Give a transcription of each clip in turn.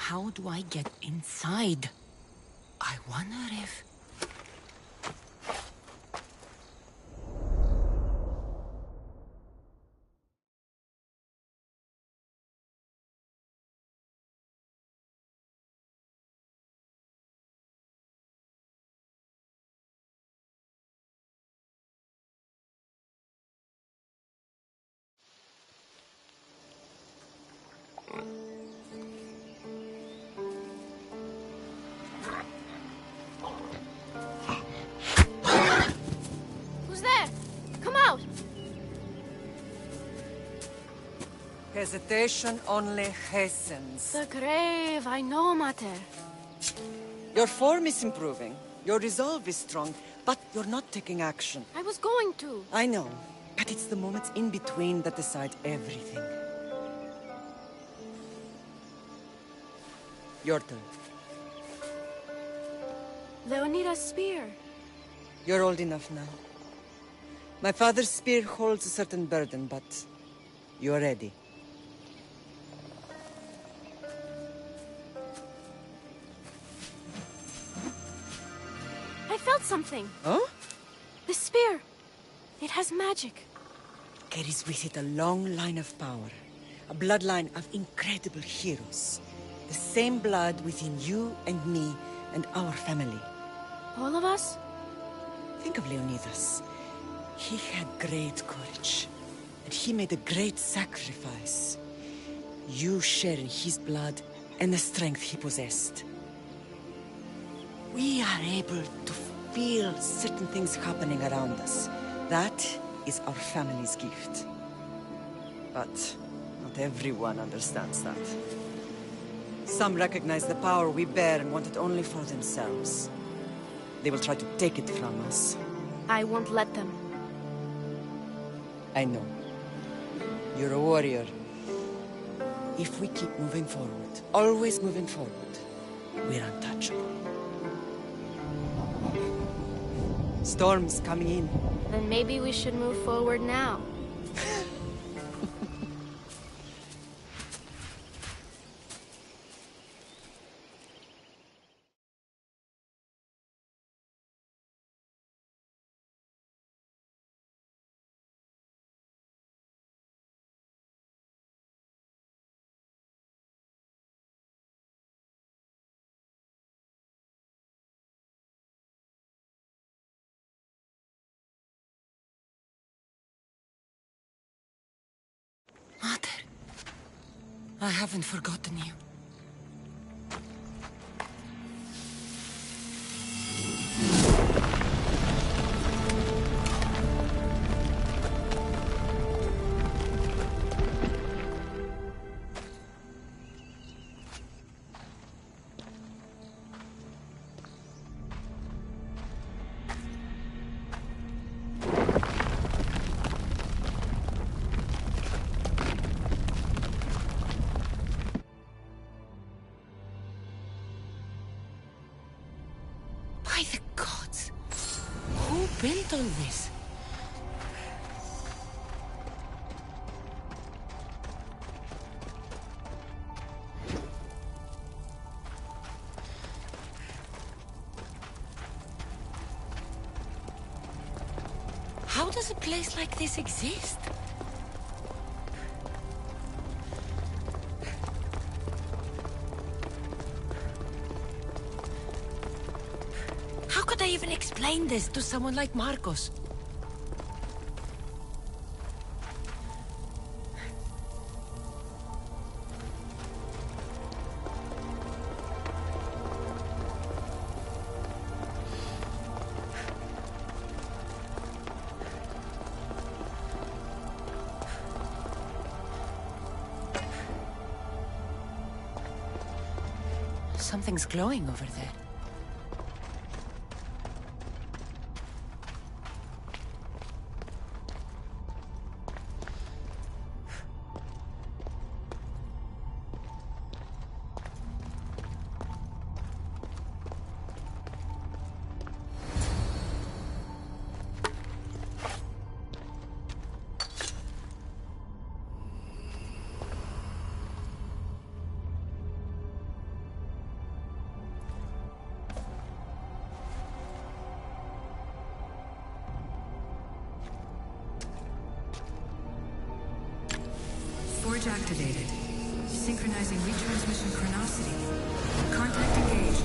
how do I get inside? I wonder if... Who's there? Come out! Hesitation only hastens. The grave, I know, Mater. Your form is improving. Your resolve is strong, but you're not taking action. I was going to. I know, but it's the moments in between that decide everything. Your turn. Leonida's spear. You're old enough now. My father's spear holds a certain burden, but you're ready. I felt something. Huh? The spear. It has magic. Carries with it a long line of power. A bloodline of incredible heroes. The same blood within you and me and our family. All of us? Think of Leonidas. He had great courage. And he made a great sacrifice. You share in his blood and the strength he possessed. We are able to feel certain things happening around us. That is our family's gift. But not everyone understands that. Some recognize the power we bear and want it only for themselves. They will try to take it from us. I won't let them. I know. You're a warrior. If we keep moving forward, always moving forward, we're untouchable. Storm's coming in. Then maybe we should move forward now. Mater, I haven't forgotten you. By the gods! Who built all this? How does a place like this exist? How could I even explain this to someone like Marcos? Something's glowing over there. Forge activated. Synchronizing retransmission chronicity. Contact engaged.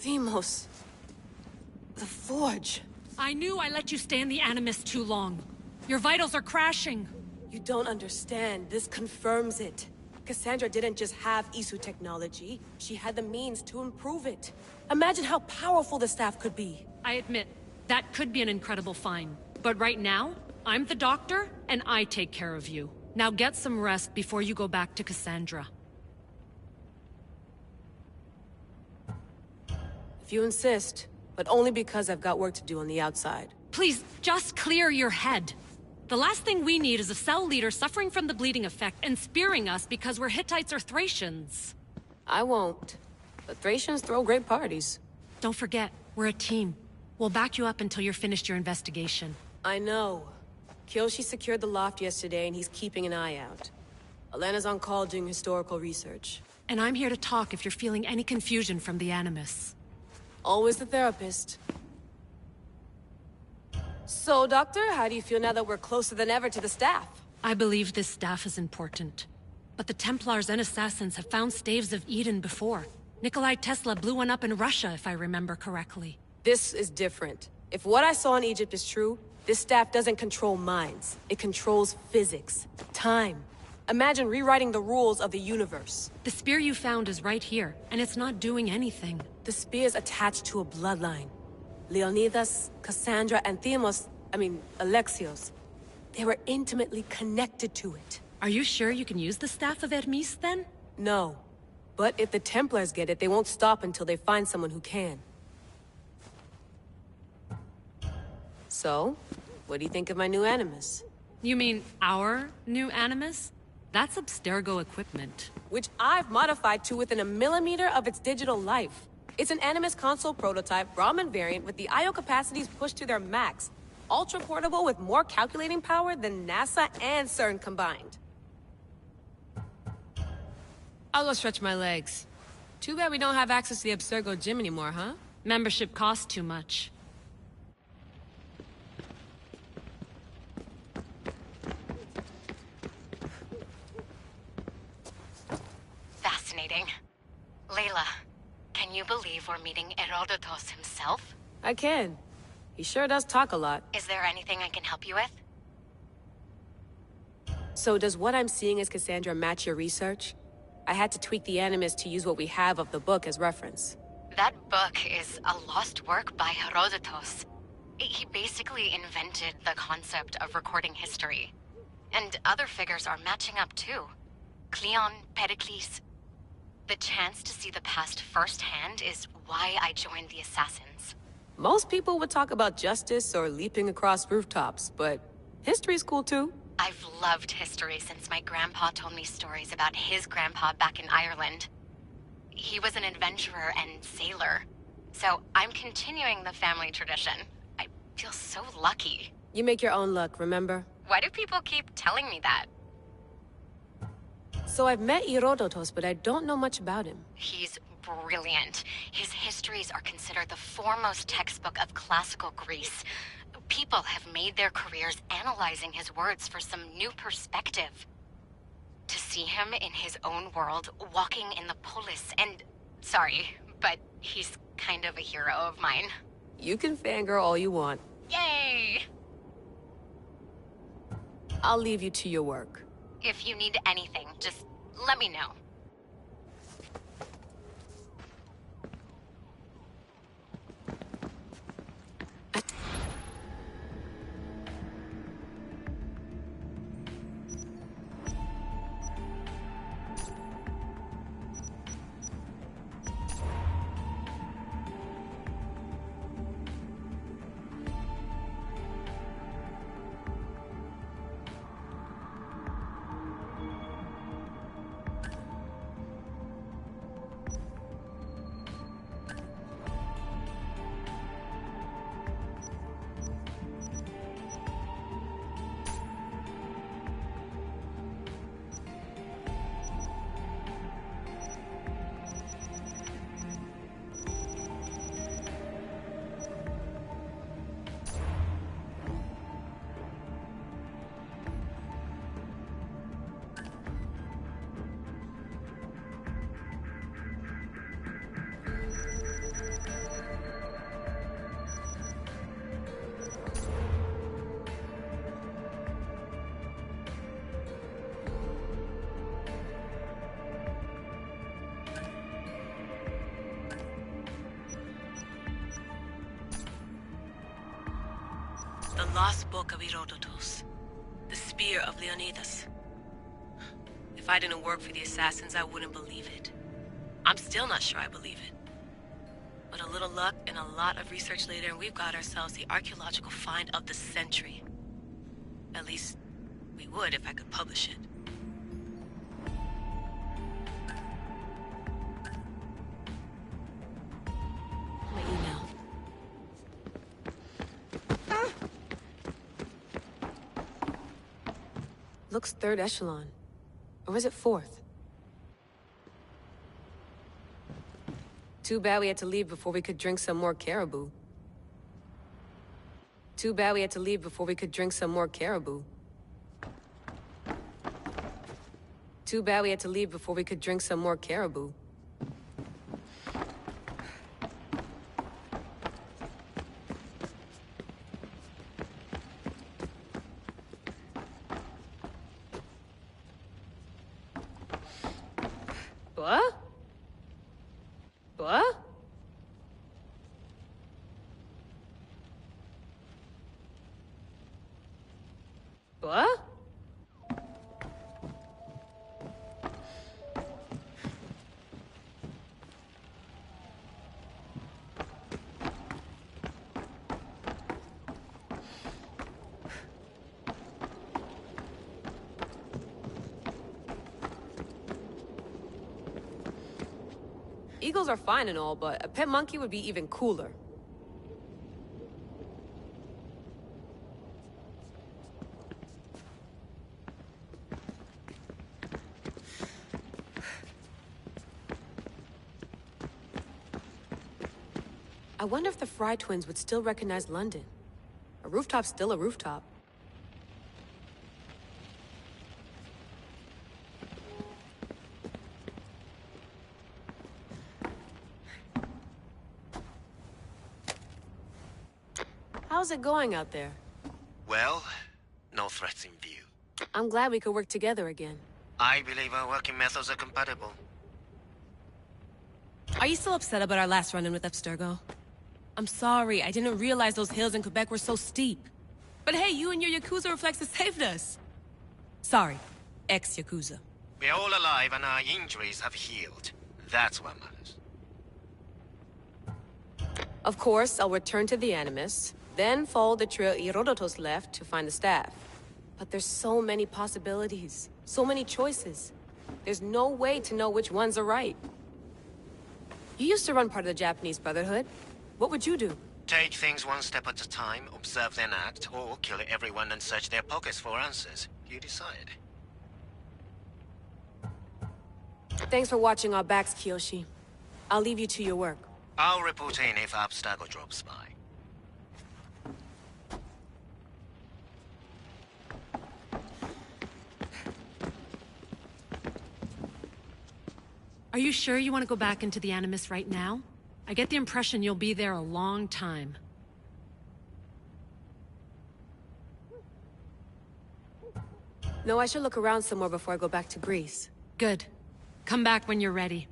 Themos. The Forge. I knew I let you stay in the Animus too long. Your vitals are crashing. You don't understand. This confirms it. Cassandra didn't just have Isu technology. She had the means to improve it. Imagine how powerful the staff could be. I admit, that could be an incredible find. But right now, I'm the doctor, and I take care of you. Now get some rest before you go back to Cassandra. If you insist, but only because I've got work to do on the outside. Please, just clear your head. The last thing we need is a cell leader suffering from the bleeding effect and spearing us because we're Hittites or Thracians. I won't. But Thracians throw great parties. Don't forget, we're a team. We'll back you up until you're finished your investigation. I know. Kyoshi secured the loft yesterday and he's keeping an eye out. Elena's on call doing historical research. And I'm here to talk if you're feeling any confusion from the Animus. Always the therapist. So, Doctor, how do you feel now that we're closer than ever to the staff? I believe this staff is important. But the Templars and Assassins have found staves of Eden before. Nikolai Tesla blew one up in Russia, if I remember correctly. This is different. If what I saw in Egypt is true, this staff doesn't control minds. It controls physics, time. Imagine rewriting the rules of the universe. The spear you found is right here, and it's not doing anything. The spear's attached to a bloodline. Leonidas, Cassandra, and Alexios. They were intimately connected to it. Are you sure you can use the Staff of Hermes, then? No. But if the Templars get it, they won't stop until they find someone who can. So, what do you think of my new Animus? You mean our new Animus? That's Abstergo equipment. Which I've modified to within a millimeter of its digital life. It's an Animus console prototype, Brahmin variant with the I/O capacities pushed to their max. Ultra portable with more calculating power than NASA and CERN combined. I'll go stretch my legs. Too bad we don't have access to the Abstergo gym anymore, huh? Membership costs too much. Fascinating. Layla, can you believe we're meeting Herodotus himself? I can. He sure does talk a lot. Is there anything I can help you with? So does what I'm seeing as Cassandra match your research? I had to tweak the Animus to use what we have of the book as reference. That book is a lost work by Herodotus. He basically invented the concept of recording history. And other figures are matching up too. Cleon, Pericles. The chance to see the past firsthand is why I joined the Assassins. Most people would talk about justice or leaping across rooftops, but history's cool too. I've loved history since my grandpa told me stories about his grandpa back in Ireland. He was an adventurer and sailor, so I'm continuing the family tradition. I feel so lucky. You make your own luck, remember? Why do people keep telling me that? So I've met Herodotus, but I don't know much about him. He's brilliant. His histories are considered the foremost textbook of classical Greece. People have made their careers analyzing his words for some new perspective. To see him in his own world, walking in the polis, and... Sorry, but he's kind of a hero of mine. You can fangirl all you want. Yay! I'll leave you to your work. If you need anything, just let me know. The Lost Book of Herodotus. The Spear of Leonidas. If I didn't work for the assassins, I wouldn't believe it. I'm still not sure I believe it. But a little luck and a lot of research later, and we've got ourselves the archaeological find of the century. At least, we would if I could publish it. My email. Looks third echelon. Or is it fourth? Too bad we had to leave before we could drink some more caribou. Too bad we had to leave before we could drink some more caribou. Too bad we had to leave before we could drink some more caribou. What? What? What? Eagles are fine and all, but a pet monkey would be even cooler. I wonder if the Fry twins would still recognize London. A rooftop's still a rooftop. How's it going out there? Well, no threats in view. I'm glad we could work together again. I believe our working methods are compatible. Are you still upset about our last run-in with Abstergo? I'm sorry, I didn't realize those hills in Quebec were so steep. But hey, you and your Yakuza reflexes saved us. Sorry, ex-Yakuza. We're all alive and our injuries have healed. That's what matters. Of course, I'll return to the Animus, then follow the trail Herodotus left to find the staff. But there's so many possibilities, so many choices. There's no way to know which ones are right. You used to run part of the Japanese Brotherhood. What would you do? Take things one step at a time, observe then act, or kill everyone and search their pockets for answers. You decide. Thanks for watching our backs, Kiyoshi. I'll leave you to your work. I'll report in if Abstergo drops by. Are you sure you want to go back into the Animus right now? I get the impression you'll be there a long time. No, I should look around somewhere before I go back to Greece. Good. Come back when you're ready.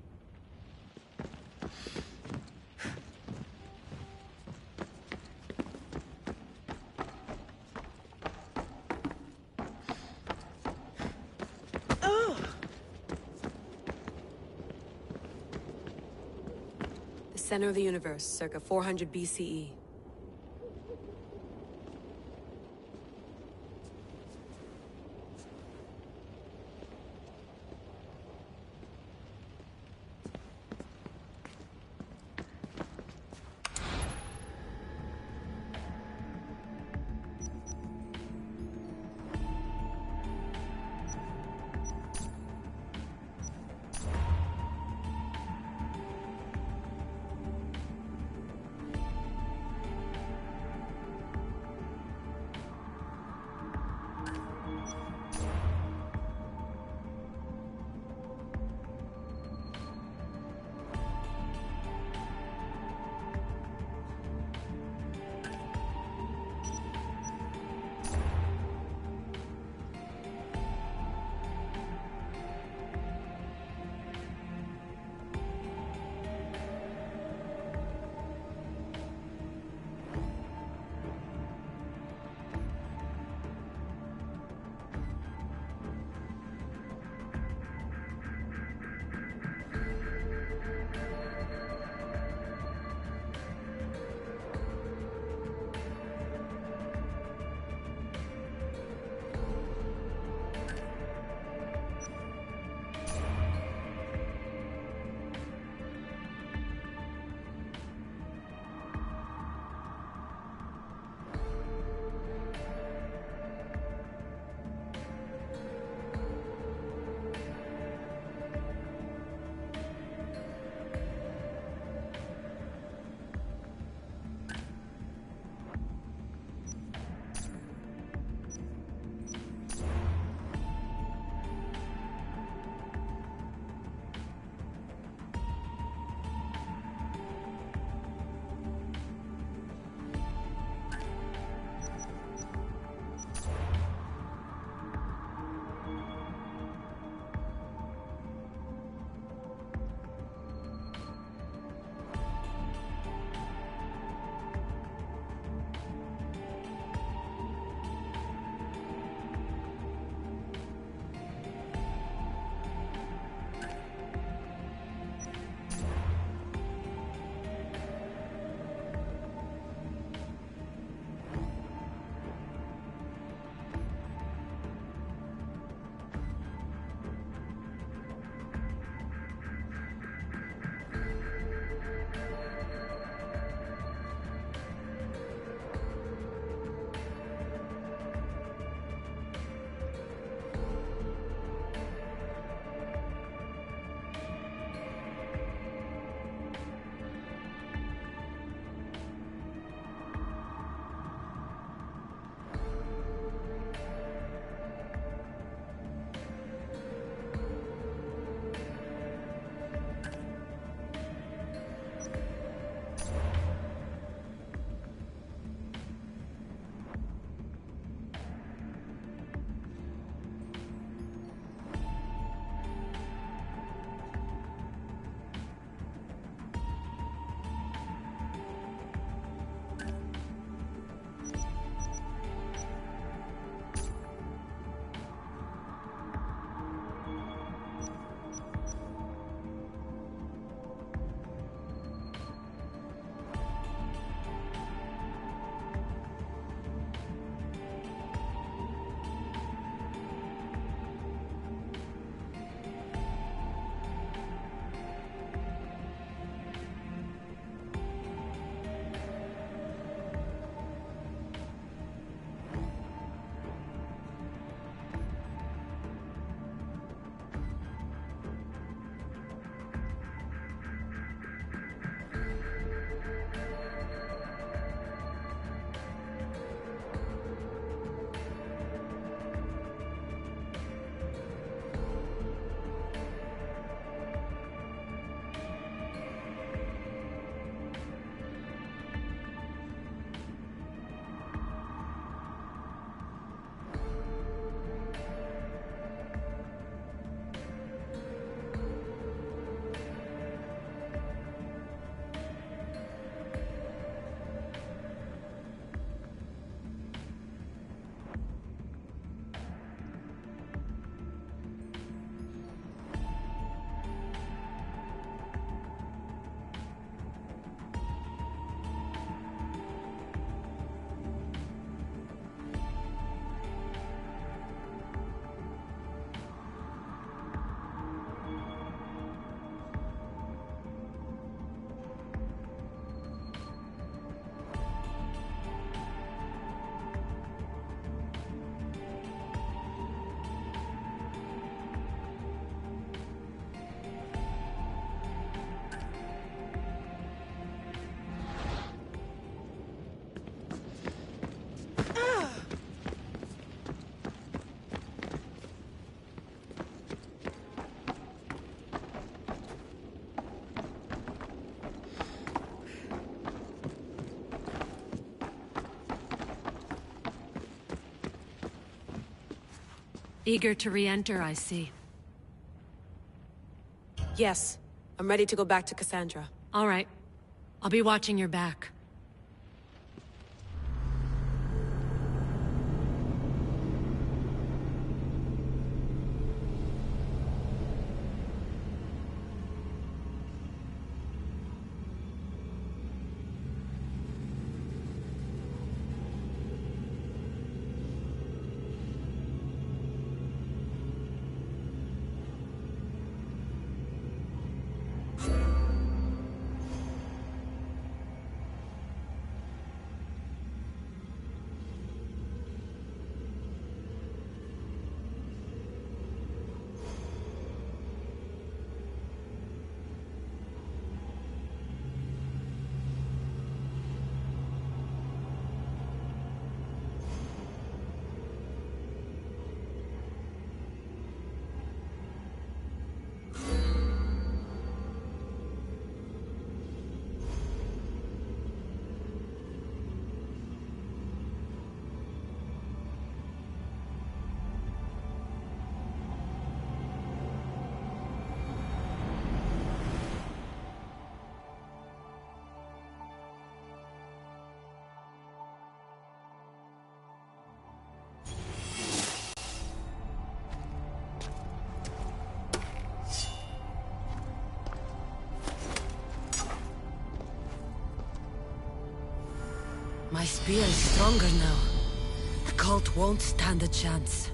The center of the universe, circa 400 BCE. Eager to re-enter, I see. Yes. I'm ready to go back to Cassandra. All right. I'll be watching your back. My spear is stronger now. The cult won't stand a chance.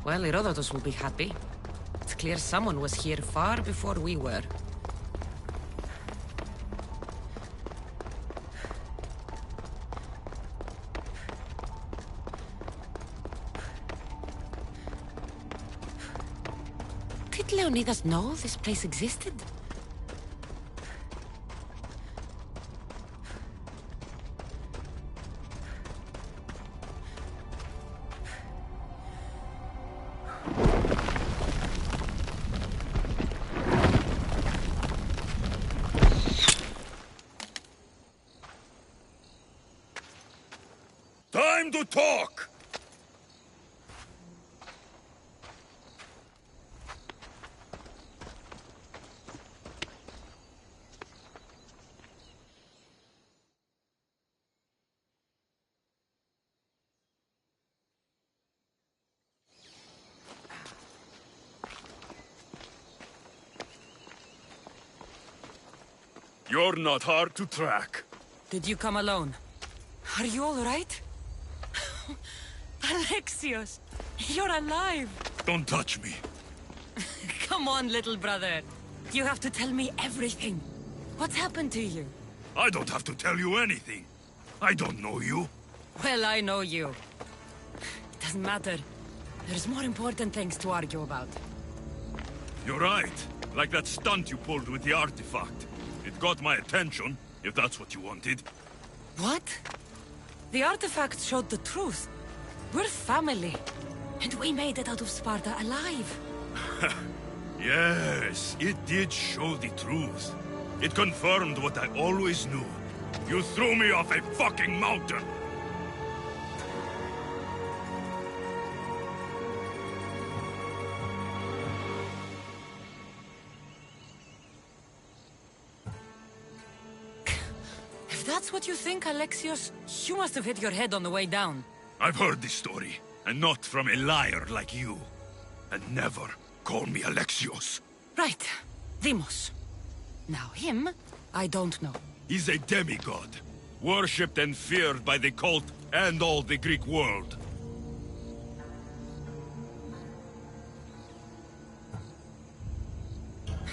Well, Herodotus will be happy. It's clear someone was here far before we were. Did Leonidas know this place existed? Time to talk! You're not hard to track. Did you come alone? Are you all right? Alexios, you're alive! Don't touch me. Come on, little brother. You have to tell me everything. What's happened to you? I don't have to tell you anything. I don't know you. Well, I know you. It doesn't matter. There's more important things to argue about. You're right. Like that stunt you pulled with the artifact. It got my attention, if that's what you wanted. What? The artifact showed the truth. We're family. And we made it out of Sparta alive. Yes, it did show the truth. It confirmed what I always knew. You threw me off a fucking mountain! If that's what you think, Alexios, you must have hit your head on the way down. I've heard this story, and not from a liar like you. And never call me Alexios. Right. Deimos. Now him, I don't know. He's a demigod, worshipped and feared by the cult and all the Greek world.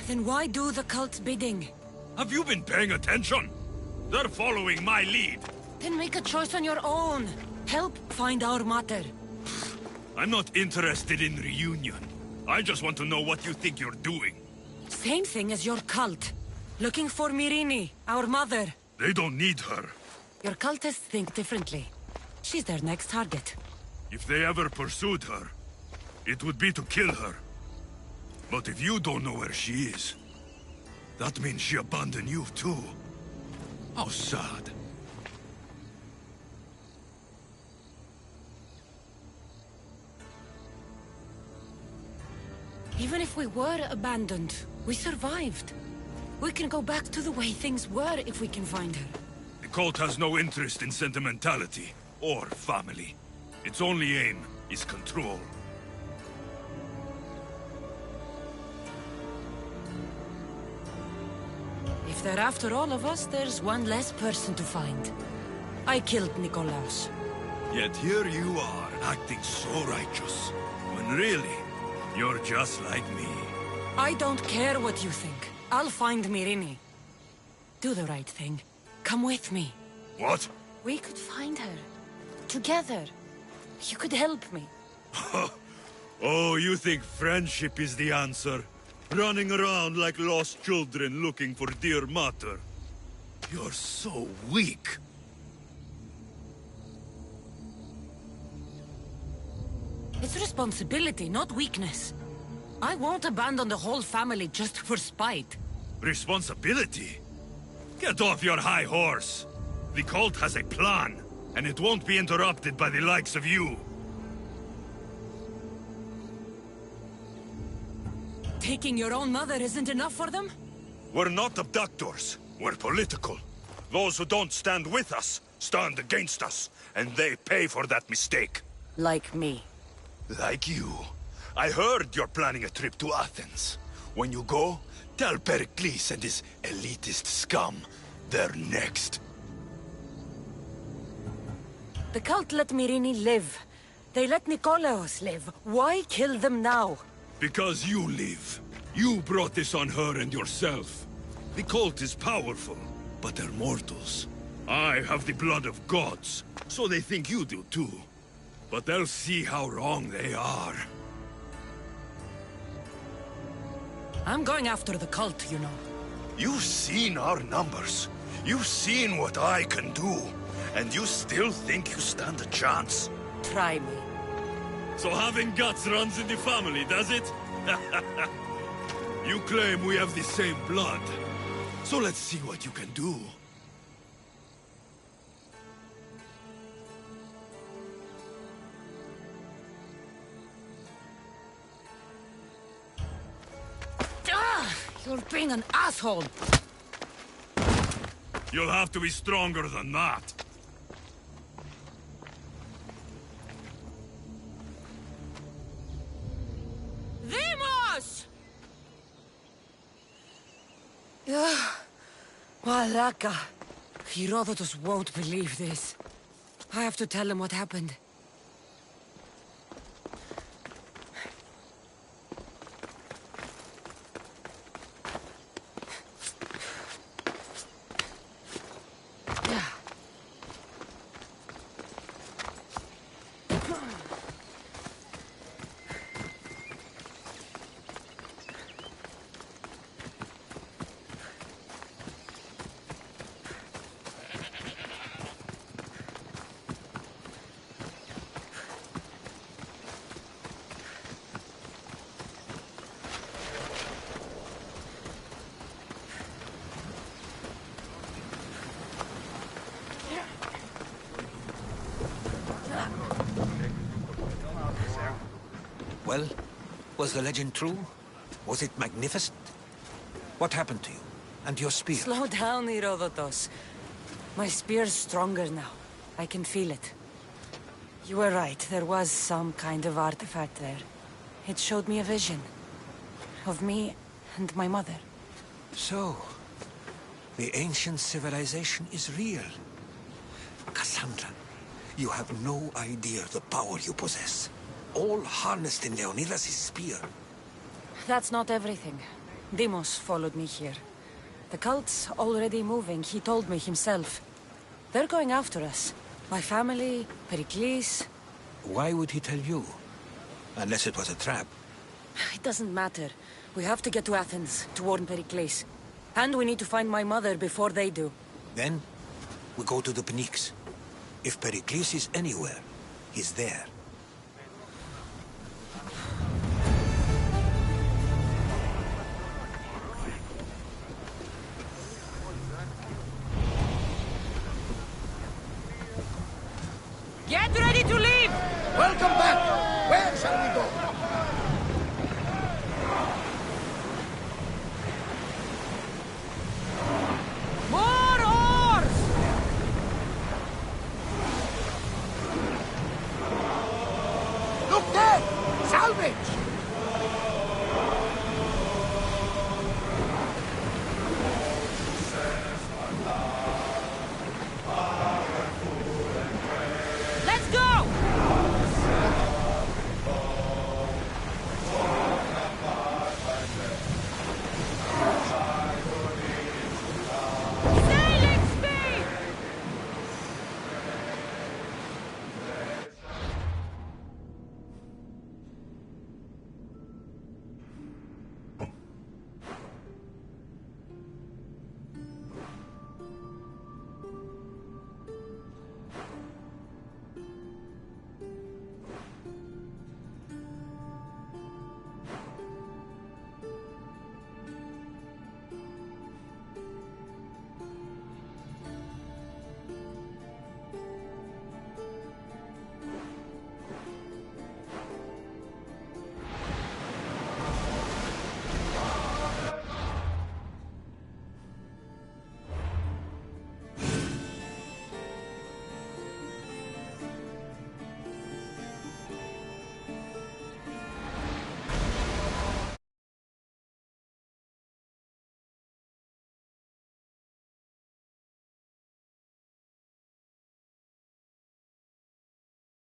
Then why do the cult's bidding? Have you been paying attention? They're following my lead. Then make a choice on your own. Help find our mater. I'm not interested in reunion. I just want to know what you think you're doing. Same thing as your cult. Looking for Myrine, our mother. They don't need her. Your cultists think differently. She's their next target. If they ever pursued her, it would be to kill her. But if you don't know where she is, that means she abandoned you too. How sad. Even if we were abandoned, we survived. We can go back to the way things were if we can find her. The cult has no interest in sentimentality or family. Its only aim is control. If they're after all of us, there's one less person to find. I killed Nikolaos. Yet here you are, acting so righteous, when really, you're just like me. I don't care what you think. I'll find Myrine. Do the right thing. Come with me. What? We could find her. Together. You could help me. Oh, you think friendship is the answer? Running around like lost children looking for dear mater. You're so weak. It's responsibility, not weakness. I won't abandon the whole family just for spite. Responsibility? Get off your high horse. The cult has a plan, and it won't be interrupted by the likes of you. Taking your own mother isn't enough for them? We're not abductors. We're political. Those who don't stand with us stand against us, and they pay for that mistake. Like me. Like you. I heard you're planning a trip to Athens. When you go, tell Pericles and his elitist scum they're next. The cult let Myrrine live. They let Nikolaos live. Why kill them now? Because you live. You brought this on her and yourself. The cult is powerful, but they're mortals. I have the blood of gods, so they think you do too. But they'll see how wrong they are. I'm going after the cult, you know. You've seen our numbers. You've seen what I can do. And you still think you stand a chance? Try me. So having guts runs in the family, does it? You claim we have the same blood. So let's see what you can do. You're being an asshole! You'll have to be stronger than that. Demos! Malaka. Herodotus won't believe this. I have to tell him what happened. Well, was the legend true? Was it magnificent? What happened to you? And your spear? Slow down, Herodotus. My spear's stronger now. I can feel it. You were right, there was some kind of artifact there. It showed me a vision. Of me and my mother. So, the ancient civilization is real. Cassandra, you have no idea the power you possess. All harnessed in Leonidas' spear. That's not everything. Demos followed me here. The cult's already moving, he told me himself. They're going after us. My family, Pericles. Why would he tell you? Unless it was a trap. It doesn't matter. We have to get to Athens, to warn Pericles. And we need to find my mother before they do. Then, we go to the Pnyx. If Pericles is anywhere, he's there. Get ready!